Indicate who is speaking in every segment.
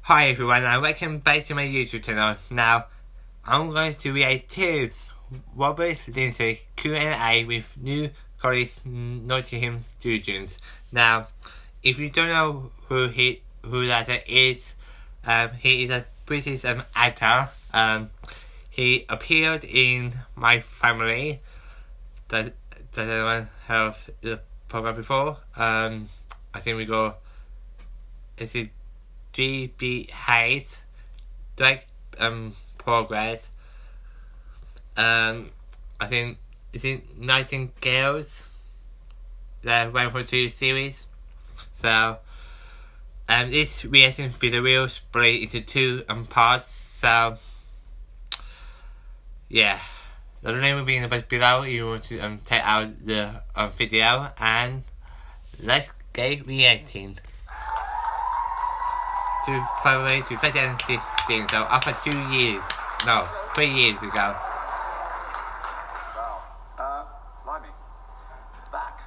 Speaker 1: Hi everyone and welcome back to my YouTube channel. Now, I'm going to react to Robert Lindsay Q&A with new College Nottingham students. Now, if you don't know who that is, he is a British actor. He appeared in My Family. Does anyone have the program before? I think we go. Is it GB Hayes, direct progress. I think is it Nightingales, the 142 series. So this reaction video will split into two parts. So yeah, the link will be in the box below if you want to check out the video, and let's get reacting. To February 2016, so after 3 years ago.
Speaker 2: Wow. Blimey. Back.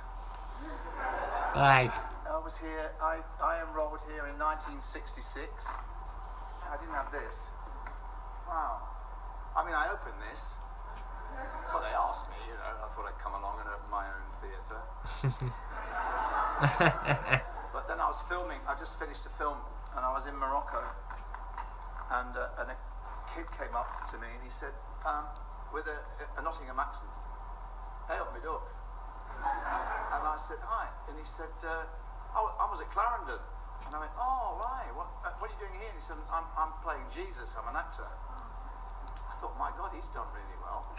Speaker 1: Right.
Speaker 2: I was here, I am Robert here in 1966. I didn't have this. Wow. I mean, I opened this. Well, they asked me, I thought I'd come along and open my own theatre. But then I was filming, I just finished a film. And I was in Morocco, and a kid came up to me and he said, with a Nottingham accent, "Hey, up me up." And I said, "Hi." And he said, "Oh, I was at Clarendon." And I went, "Oh, right. What are you doing here?" And he said, I'm playing Jesus. I'm an actor." I thought, my God, he's done really well.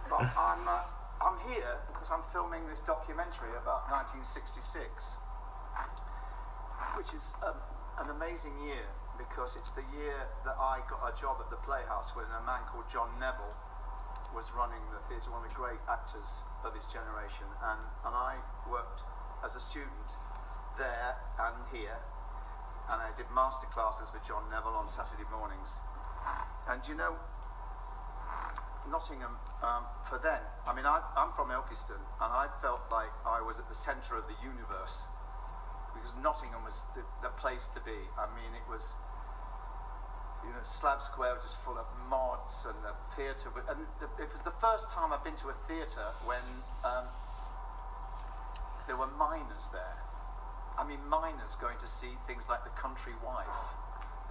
Speaker 2: But I'm here because I'm filming this documentary about 1966. Which is an amazing year, because it's the year that I got a job at the Playhouse when a man called John Neville was running the theatre, one of the great actors of his generation, and I worked as a student there and here, and I did master classes with John Neville on Saturday mornings. And Nottingham, for then, I mean, I'm from Ilkeston, and I felt like I was at the centre of the universe, because Nottingham was the place to be. I mean, it was, Slab Square was just full of mods, and the theatre, and it was the first time I've been to a theatre when there were miners there. I mean, miners going to see things like The Country Wife.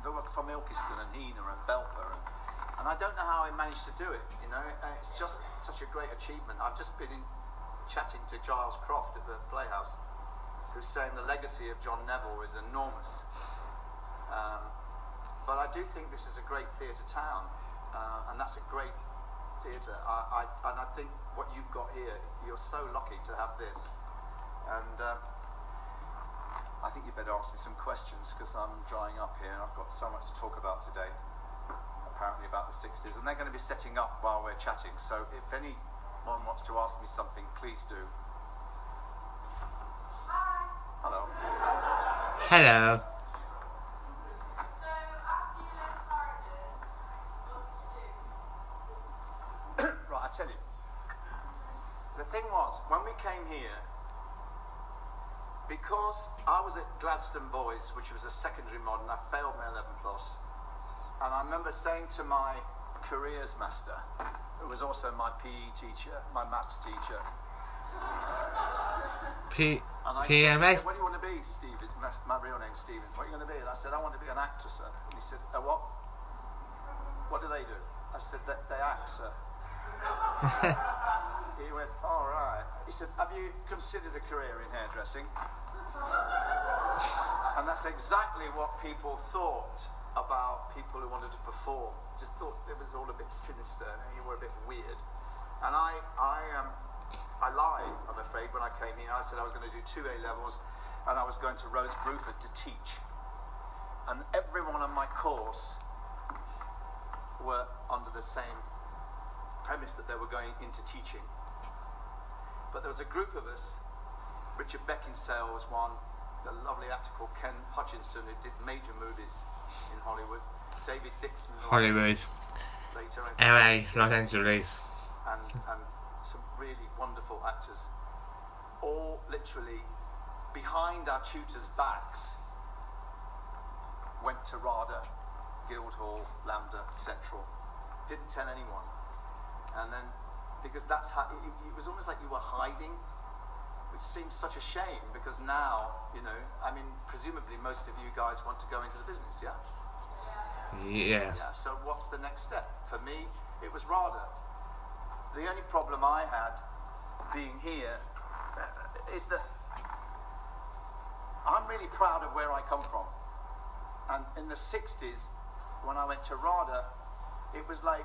Speaker 2: They were from Ilkeston and Hena and Belper, and I don't know how I managed to do it, It's just such a great achievement. I've just been chatting to Giles Croft at the Playhouse, who's saying the legacy of John Neville is enormous. But I do think this is a great theatre town, and that's a great theatre. And I think what you've got here, you're so lucky to have this. And I think you better ask me some questions, because I'm drying up here and I've got so much to talk about today, apparently about the 60s. And they're going to be setting up while we're chatting, so if anyone wants to ask me something, please do. Hello.
Speaker 1: Hello.
Speaker 3: So, after you left Clarendon, what did you do?
Speaker 2: Right, I tell you. The thing was, when we came here, because I was at Gladstone Boys, which was a secondary mod, and I failed my 11+, and I remember saying to my careers master, who was also my PE teacher, my maths teacher, and I said, "What do you want to be, Stephen?" My real name's Stephen. "What are you going to be?" And I said, "I want to be an actor, sir." And he said, "What? What do they do?" I said, "They act, sir." He went, "All right." He said, "Have you considered a career in hairdressing?" And that's exactly what people thought about people who wanted to perform. Just thought it was all a bit sinister and you were a bit weird. And I lied, I'm afraid, when I came here. I said I was going to do 2 A-levels and I was going to Rose Bruford to teach. And everyone on my course were under the same premise that they were going into teaching. But there was a group of us. Richard Beckinsale was one, the lovely actor called Ken Hutchinson, who did major movies in Hollywood, David Dixon,
Speaker 1: Hollywood,
Speaker 2: later,
Speaker 1: LA, Los Angeles,
Speaker 2: and some really wonderful actors, all literally behind our tutors' backs, went to RADA, Guildhall, Lambda, Central. Didn't tell anyone. And then, because that's how, it was almost like you were hiding, which seems such a shame, because now, you know, I mean, presumably most of you guys want to go into the business, yeah?
Speaker 1: Yeah.
Speaker 2: Yeah, so what's the next step? For me, it was RADA. The only problem I had being here is that I'm really proud of where I come from. And in the 60s, when I went to RADA, it was like,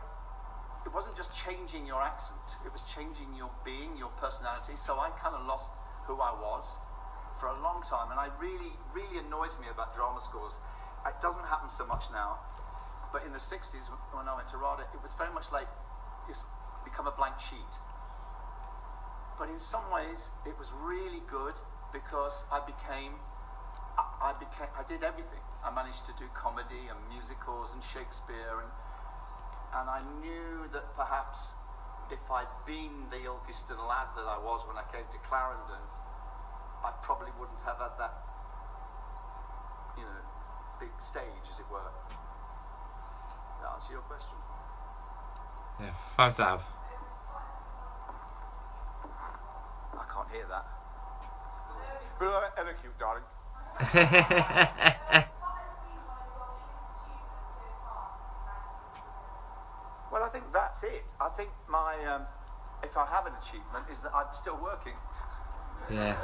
Speaker 2: it wasn't just changing your accent, it was changing your being, your personality. So I kind of lost who I was for a long time. And it really annoys me about drama schools. It doesn't happen so much now. But in the 60s, when I went to RADA, it was very much like just become a blank sheet. But in some ways, it was really good because I did everything. I managed to do comedy and musicals and Shakespeare, and I knew that perhaps if I'd been the Ilkeston lad that I was when I came to Clarendon, I probably wouldn't have had that, you know, big stage, as it were. That answer your question?
Speaker 1: Yeah, thumbs up.
Speaker 2: I can't hear that.
Speaker 4: Ever cute, darling.
Speaker 2: Well, I think that's it. I think my, if I have an achievement, is that I'm still working.
Speaker 1: Yeah.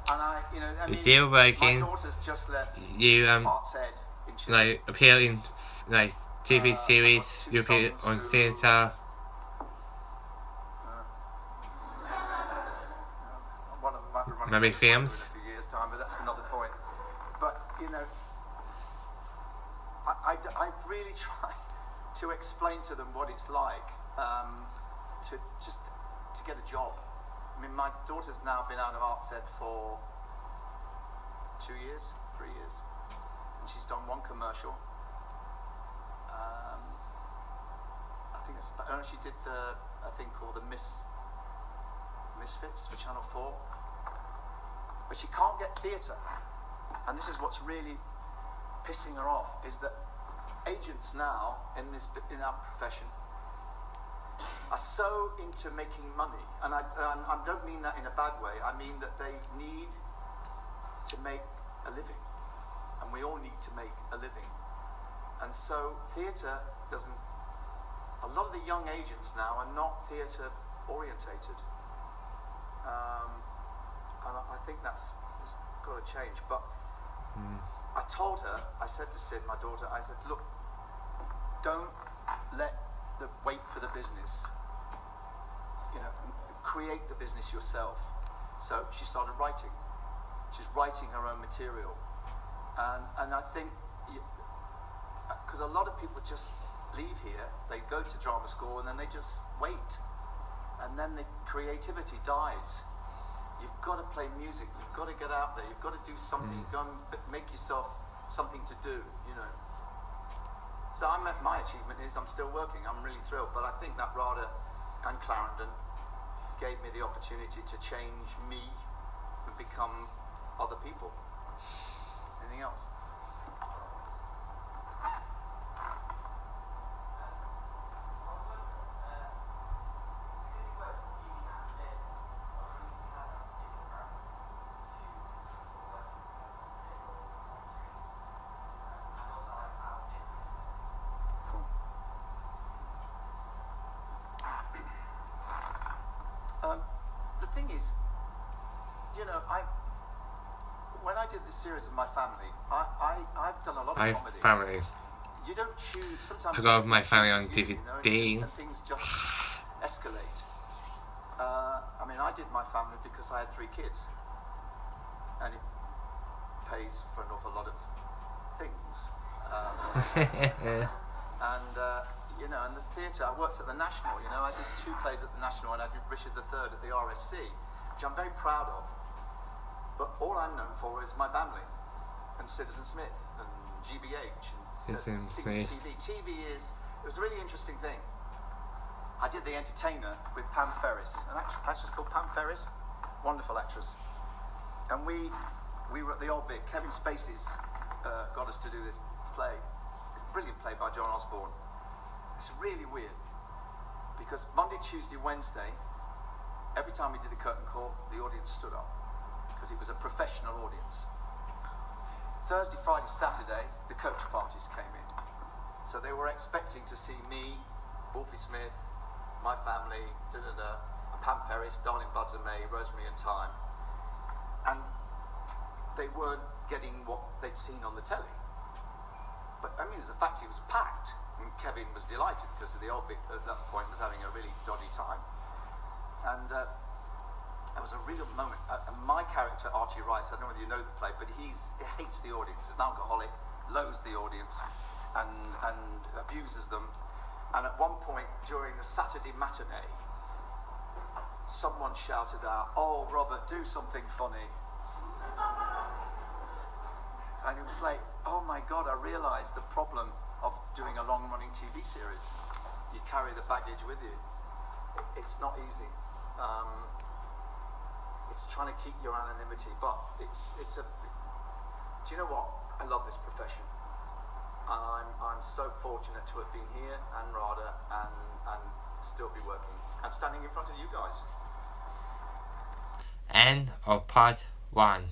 Speaker 2: And I, you know, I
Speaker 1: You're
Speaker 2: mean,
Speaker 1: still working.
Speaker 2: my daughter's just left
Speaker 1: You
Speaker 2: Arts Ed in Chisholm.
Speaker 1: like appear in like TV series.
Speaker 2: I've got 2
Speaker 1: You appear
Speaker 2: sons
Speaker 1: on
Speaker 2: who-
Speaker 1: theatre.
Speaker 2: One of them might be running
Speaker 1: Maybe
Speaker 2: for
Speaker 1: films.
Speaker 2: in a few years' time, but that's another point. But you know, I really try to explain to them what it's like to get a job. I mean, my daughter's now been out of Arts Ed for 2 years, 3 years, and she's done 1 commercial. I think it's, she did a thing called the Misfits for Channel 4. But she can't get theatre. And this is what's really pissing her off, is that agents now in our profession are so into making money, and I don't mean that in a bad way. I mean that they need to make a living, and we all need to make a living. And so theatre doesn't. A lot of the young agents now are not theatre orientated, and I think that's got to change. But I told her, I said to Sid, my daughter, I said, look, don't wait for the business. You know, create the business yourself. So she started writing. She's writing her own material, and I think because a lot of people just leave here, they go to drama school, and then they just wait, and then the creativity dies. You've got to play music. You've got to get out there. You've got to do something. You've got to make yourself something to do. You know. So my achievement is I'm still working. I'm really thrilled. But I think that RADA and Clarendon gave me the opportunity to change me and become other people. Anything else? The thing is, you know, when I did this series of my family, I've done a lot of
Speaker 1: My
Speaker 2: comedy.
Speaker 1: family.
Speaker 2: You don't choose. Sometimes
Speaker 1: I got
Speaker 2: business
Speaker 1: my family on
Speaker 2: chooses you,
Speaker 1: DVD.
Speaker 2: you know, and things just escalate. I mean, I did my family because I had 3 kids, and it pays for an awful lot of things. And you know, and the theatre, I worked at the National, you know, I did 2 plays at the National, and I did Richard III at the RSC, which I'm very proud of. But all I'm known for is my family, and Citizen Smith, and GBH, and
Speaker 1: Citizen Smith.
Speaker 2: TV it was a really interesting thing. I did The Entertainer with Pam Ferris, an actress called Pam Ferris, wonderful actress. And we were at the Old Vic. Kevin Spacey's got us to do this play, a brilliant play by John Osborne. It's really weird because Monday, Tuesday, Wednesday, every time we did a curtain call, the audience stood up because it was a professional audience. Thursday, Friday, Saturday, the coach parties came in. So they were expecting to see me, Wolfie Smith, my family, Pam Ferris, Darling Buds and May, Rosemary and Thyme. And they weren't getting what they'd seen on the telly. But I mean, as a fact, it was packed. And Kevin was delighted because the old Vic at that point was having a really dodgy time. And there was a real moment. And my character, Archie Rice, I don't know whether you know the play, but he hates the audience. He's an alcoholic, loathes the audience, and abuses them. And at one point during the Saturday matinee, someone shouted out, "Oh, Robert, do something funny." And it was like, oh my God, I realised the problem of doing a long-running TV series. You carry the baggage with you. It's not easy. It's trying to keep your anonymity, but it's a. Do you know what? I love this profession. I'm so fortunate to have been here and RADA and still be working and standing in front of you guys.
Speaker 1: End of part 1.